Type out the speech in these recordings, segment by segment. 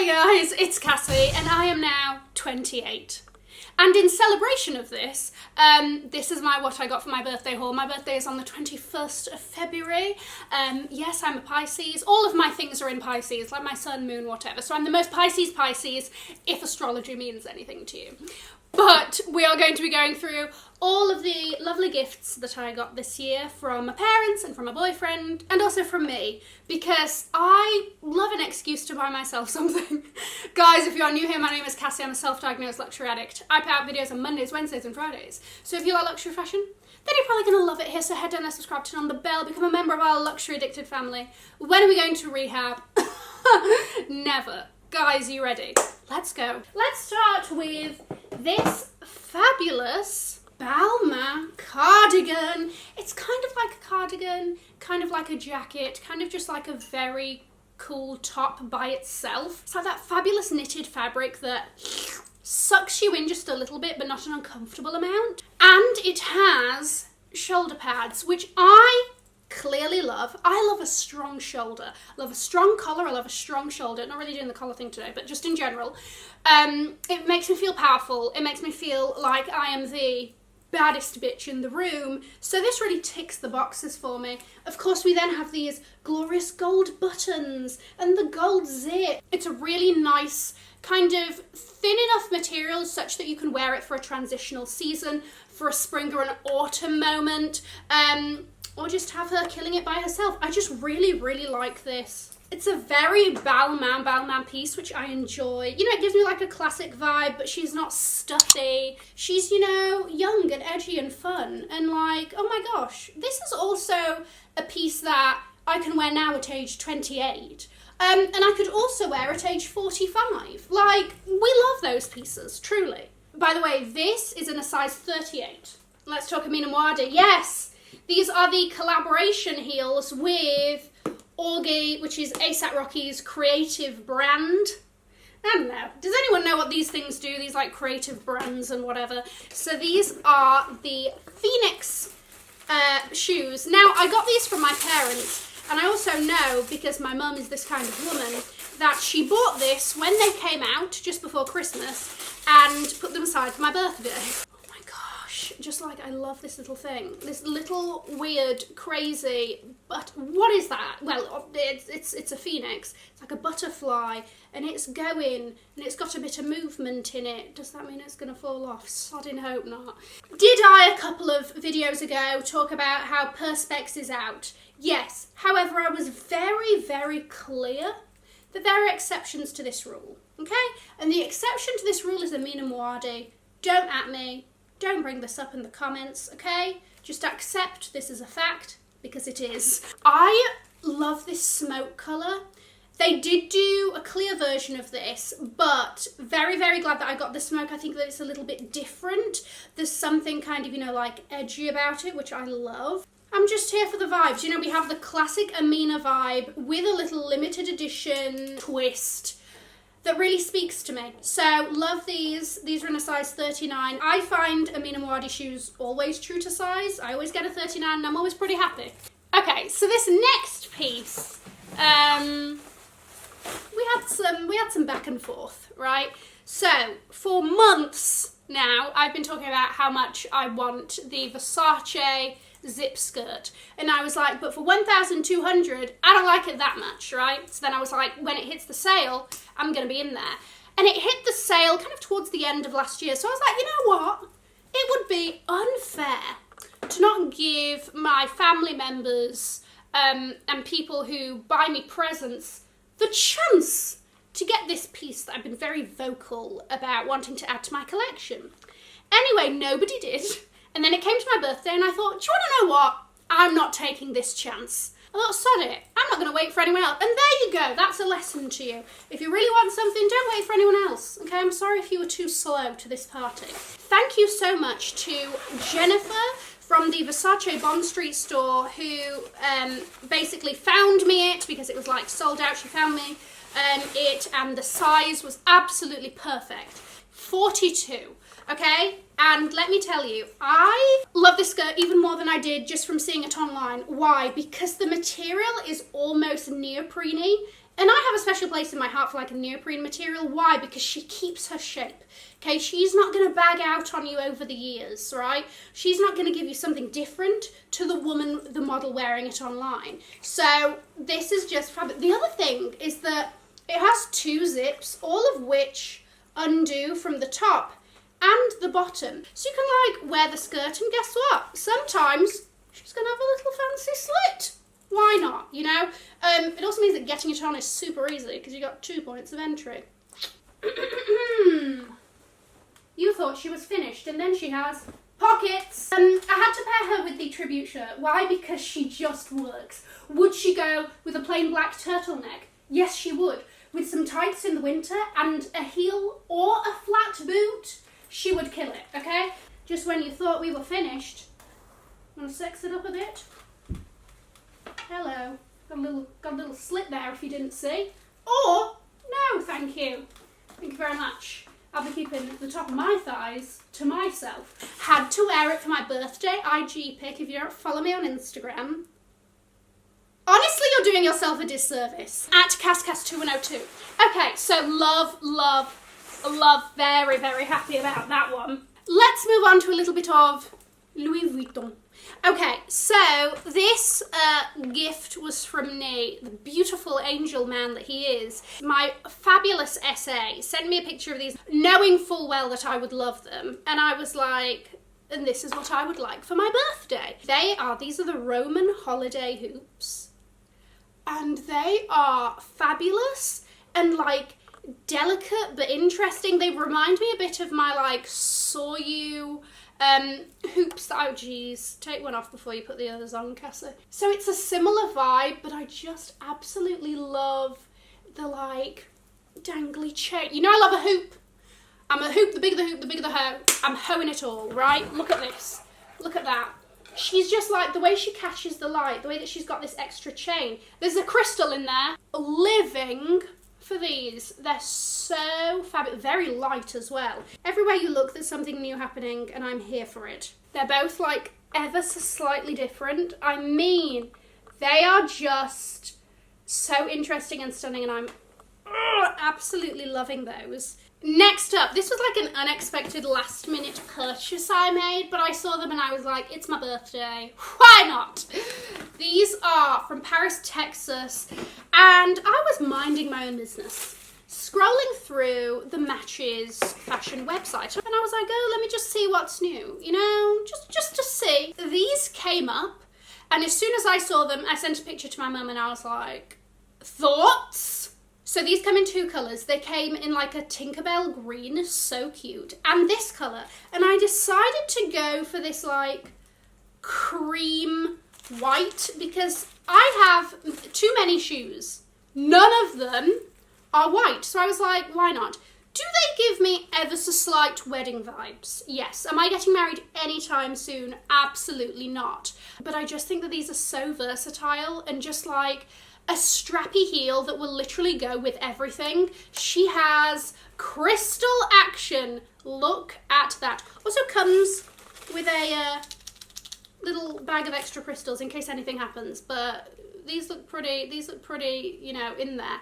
Hi guys, it's Cassie and I am now 28. And in celebration of this, this is what I got for my birthday haul. My birthday is on the 21st of February. Yes, I'm a Pisces. All of my things are in Pisces, like my sun, moon, whatever. So I'm the most Pisces, if astrology means anything to you. But we are going to be going through all of the lovely gifts that I got this year from my parents and from my boyfriend and also from me, because I love an excuse to buy myself something. Guys, if you are new here, my name is Cassie. I'm a self-diagnosed luxury addict. I put out videos on Mondays, Wednesdays and Fridays. So if you like luxury fashion, then you're probably going to love it here. So head down there, subscribe, turn on the bell, become a member of our luxury addicted family. When are we going to rehab? Never. Guys, are you ready? Let's go. Let's start with this fabulous Balmer cardigan. It's kind of like a cardigan, kind of like a jacket, kind of just like a very cool top by itself. It's like that fabulous knitted fabric that sucks you in just a little bit, but not an uncomfortable amount. And it has shoulder pads, which I clearly love. I love a strong shoulder. I love a strong collar. I love a strong shoulder. Not really doing the collar thing today, but just in general. It makes me feel powerful. It makes me feel like I am the baddest bitch in the room. So this really ticks the boxes for me. Of course, we then have these glorious gold buttons and the gold zip. It's a really nice kind of thin enough material such that you can wear it for a transitional season, for a spring or an autumn moment, or just have her killing it by herself. I just really, really like this. It's a very Balmain piece, which I enjoy. You know, it gives me like a classic vibe, but she's not stuffy. She's, you know, young and edgy and fun. And like, oh my gosh, this is also a piece that I can wear now at age 28. And I could also wear at age 45. Like, we love those pieces, truly. By the way, this is in a size 38. Let's talk Amina Muaddi. Yes, these are the collaboration heels with Orgy, which is A$AP Rocky's creative brand. I don't know. Does anyone know what these things do? These like creative brands and whatever. So these are the Phoenix shoes. Now, I got these from my parents, and I also know, because my mum is this kind of woman, that she bought this when they came out just before Christmas and put them aside for my birthday. Just like, I love this little thing. This little weird, crazy, but what is that? Well, it's a phoenix. It's like a butterfly, and it's going, and it's got a bit of movement in it. Does that mean it's going to fall off? Sodding hope not. Did I, a couple of videos ago, talk about how Perspex is out? Yes. However, I was very, very clear that there are exceptions to this rule, okay? And the exception to this rule is Amina Muaddi. Don't at me. Don't bring this up in the comments, okay? Just accept this as a fact, because it is. I love this smoke colour. They did do a clear version of this, but very, very glad that I got the smoke. I think that it's a little bit different. There's something kind of, you know, like edgy about it, which I love. I'm just here for the vibes. You know, we have the classic Amina vibe with a little limited edition twist that really speaks to me. So, love these. These are in a size 39. I find Amina Muaddi shoes always true to size. I always get a 39 and I'm always pretty happy. Okay, so this next piece, we had some back and forth, right? So, for months now, I've been talking about how much I want the Versace Zip Skirt, and I was like, but for 1,200, I don't like it that much, right? So then I was like, when it hits the sale, I'm gonna be in there. And it hit the sale kind of towards the end of last year, so I was like, you know what? It would be unfair to not give my family members and people who buy me presents the chance to get this piece that I've been very vocal about wanting to add to my collection. Anyway, nobody did. And then it came to my birthday and I thought, do you want to know what? I'm not taking this chance. I thought, sod it. I'm not going to wait for anyone else. And there you go. That's a lesson to you. If you really want something, don't wait for anyone else. Okay, I'm sorry if you were too slow to this party. Thank you so much to Jennifer from the Versace Bond Street store who basically found me it because it was like sold out. She found me it and the size was absolutely perfect. 42. Okay, and let me tell you, I love this skirt even more than I did just from seeing it online. Why? Because the material is almost neoprene-y And I have a special place in my heart for like a neoprene material. Why? Because she keeps her shape. Okay, she's not going to bag out on you over the years, right? She's not going to give you something different to the woman, the model wearing it online. So this is just fabric. The other thing is that it has 2 zips, all of which undo from the top and the bottom. So you can like wear the skirt and guess what? Sometimes she's going to have a little fancy slit. Why not, you know? It also means that getting it on is super easy because you got 2 points of entry. You thought she was finished, and then she has pockets. I had to pair her with the tribute shirt. Why? Because she just works. Would she go with a plain black turtleneck? Yes, she would. With some tights in the winter and a heel or a flat boot, she would kill it, okay? Just when you thought we were finished, want to sex it up a bit? Hello. Got a little slit there if you didn't see. Or, no, thank you. Thank you very much. I'll be keeping the top of my thighs to myself. Had to wear it for my birthday IG pic. If you don't follow me on Instagram, honestly, you're doing yourself a disservice. At CasCas2102. Okay, so love, very, very happy about that one. Let's move on to a little bit of Louis Vuitton. Okay, so this gift was from Nate, the beautiful angel man that he is. My fabulous SA sent me a picture of these, knowing full well that I would love them. And I was like, and this is what I would like for my birthday. These are the Roman holiday hoops. And they are fabulous and like delicate but interesting. They remind me a bit of my like Saw You hoops that, oh geez, take one off before you put the others on, Cassie. So it's a similar vibe, but I just absolutely love the like dangly chain. You know I love a hoop. I'm a hoop, the bigger the hoop, the bigger the hoe. I'm hoeing it all, right? Look at this. Look at that. She's just like, the way she catches the light, the way that she's got this extra chain. There's a crystal in there. Living for these. They're so fabulous, very light as well. Everywhere you look, there's something new happening and I'm here for it. They're both like ever so slightly different. I mean, they are just so interesting and stunning and I'm absolutely loving those. Next up, this was like an unexpected last minute purchase I made, but I saw them and I was like, it's my birthday, why not? These are from Paris, Texas, and I was minding my own business, scrolling through the Matches fashion website, and I was like, oh, let me just see what's new, you know, just to see. These came up, and as soon as I saw them, I sent a picture to my mum and I was like, thoughts? So these come in 2 colours. They came in like a Tinkerbell green, so cute, and this colour. And I decided to go for this like cream white because I have too many shoes. None of them are white. So I was like, why not? Do they give me ever so slight wedding vibes? Yes. Am I getting married anytime soon? Absolutely not. But I just think that these are so versatile and just like a strappy heel that will literally go with everything. She has crystal action. Look at that. Also comes with a little bag of extra crystals in case anything happens, but these look pretty, you know, in there.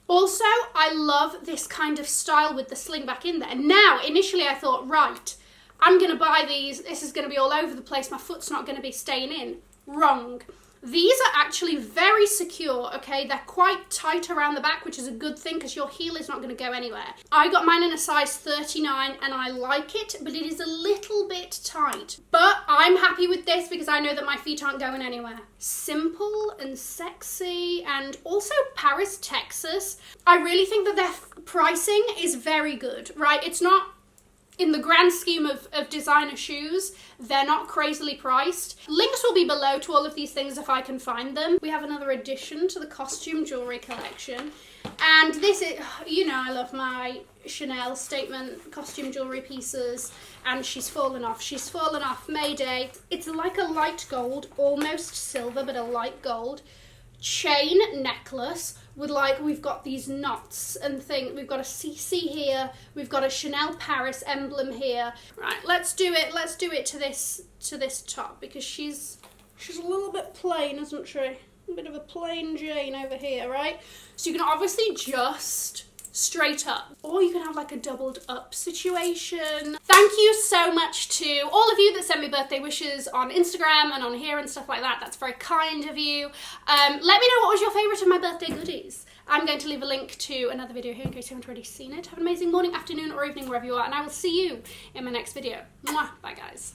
Also, I love this kind of style with the sling back in there. Now, initially I thought, right, I'm going to buy these. This is going to be all over the place. My foot's not going to be staying in. Wrong. These are actually very secure, okay? They're quite tight around the back, which is a good thing because your heel is not going to go anywhere. I got mine in a size 39 and I like it, but it is a little bit tight. But I'm happy with this because I know that my feet aren't going anywhere. Simple and sexy, and also Paris, Texas. I really think that their pricing is very good, right? It's not, in the grand scheme of designer shoes, they're not crazily priced. Links will be below to all of these things if I can find them. We have another addition to the costume jewellery collection. And this is, you know, I love my Chanel statement costume jewellery pieces. And she's fallen off. She's fallen off. Mayday. It's like a light gold, almost silver, but a light gold chain necklace with like, we've got these knots and things. We've got a CC here. We've got a Chanel Paris emblem here. Right, let's do it. Let's do it to this top because she's a little bit plain, isn't she? A bit of a plain Jane over here, right? So you can obviously just straight up, or you can have like a doubled up situation. Thank you so much to all of you that sent me birthday wishes on Instagram and on here and stuff like that. That's very kind of you. Let me know what was your favourite of my birthday goodies. I'm going to leave a link to another video here in case you haven't already seen it. Have an amazing morning, afternoon or evening wherever you are, and I will see you in my next video. Mwah. Bye guys.